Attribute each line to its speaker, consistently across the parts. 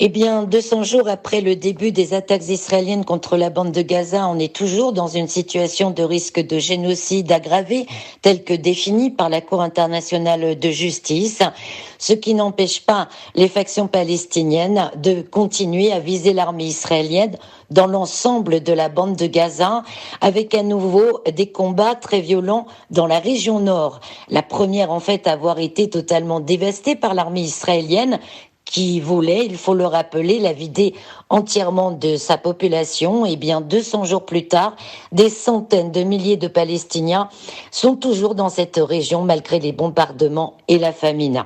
Speaker 1: Eh bien, 200 jours après le début des attaques israéliennes contre la bande de Gaza, on est toujours dans une situation de risque de génocide aggravé, telle que définie par la Cour internationale de justice, ce qui n'empêche pas les factions palestiniennes de continuer à viser l'armée israélienne dans l'ensemble de la bande de Gaza, avec à nouveau des combats très violents dans la région nord. La première, en fait, à avoir été totalement dévastée par l'armée israélienne, qui voulait, il faut le rappeler, la vider entièrement de sa population. Et bien, 200 jours plus tard, des centaines de milliers de Palestiniens sont toujours dans cette région malgré les bombardements et la famine.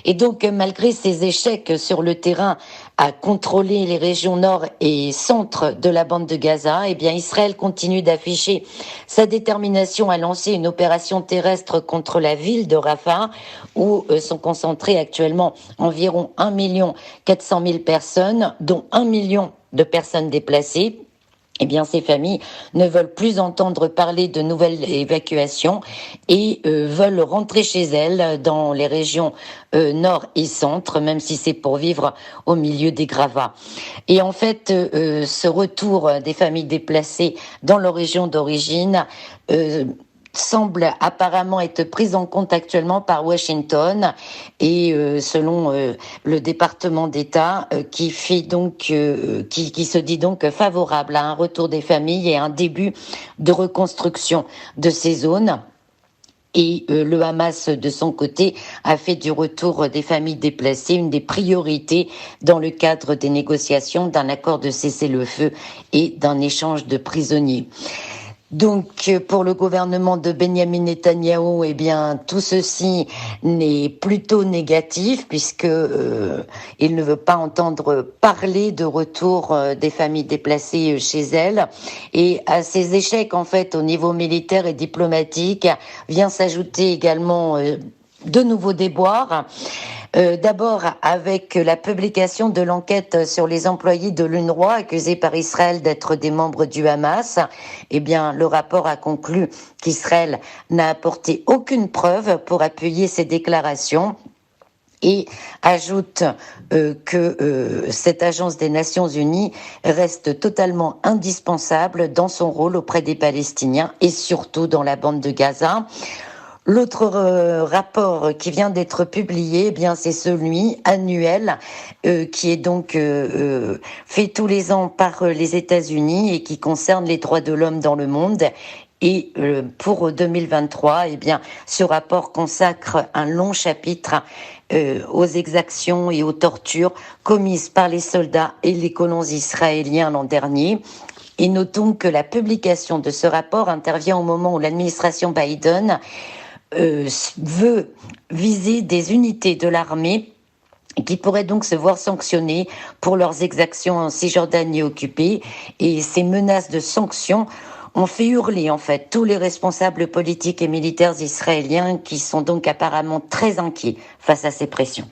Speaker 1: Et donc, malgré ces échecs sur le terrain à contrôler les régions nord et centre de la bande de Gaza, eh bien, Israël continue d'afficher sa détermination à lancer une opération terrestre contre la ville de Rafah, où sont concentrées actuellement environ 1,4 million de personnes, dont 1 million de personnes déplacées. Eh bien, ces familles ne veulent plus entendre parler de nouvelles évacuations et veulent rentrer chez elles dans les régions nord et centre, même si c'est pour vivre au milieu des gravats. Et en fait, ce retour des familles déplacées dans leur région d'origine semble apparemment être prise en compte actuellement par Washington et selon le département d'État qui fait donc qui se dit donc favorable à un retour des familles et à un début de reconstruction de ces zones. Et le Hamas, de son côté, a fait du retour des familles déplacées une des priorités dans le cadre des négociations d'un accord de cessez-le-feu et d'un échange de prisonniers. Donc, pour le gouvernement de Benyamin Netanyahou, eh bien, tout ceci n'est plutôt négatif puisque il ne veut pas entendre parler de retour des familles déplacées chez elles. Et à ces échecs, en fait, au niveau militaire et diplomatique, vient s'ajouter également de nouveaux déboires. D'abord avec la publication de l'enquête sur les employés de l'UNRWA accusés par Israël d'être des membres du Hamas. Eh bien, le rapport a conclu qu'Israël n'a apporté aucune preuve pour appuyer ces déclarations et ajoute que cette agence des Nations Unies reste totalement indispensable dans son rôle auprès des Palestiniens et surtout dans la bande de Gaza. L'autre rapport qui vient d'être publié, eh bien c'est celui annuel qui est donc fait tous les ans par les États-Unis et qui concerne les droits de l'homme dans le monde. Et pour 2023, eh bien, ce rapport consacre un long chapitre aux exactions et aux tortures commises par les soldats et les colons israéliens l'an dernier. Et notons que la publication de ce rapport intervient au moment où l'administration Biden veut viser des unités de l'armée qui pourraient donc se voir sanctionnées pour leurs exactions en Cisjordanie occupée. Et ces menaces de sanctions ont fait hurler en fait tous les responsables politiques et militaires israéliens qui sont donc apparemment très inquiets face à ces pressions.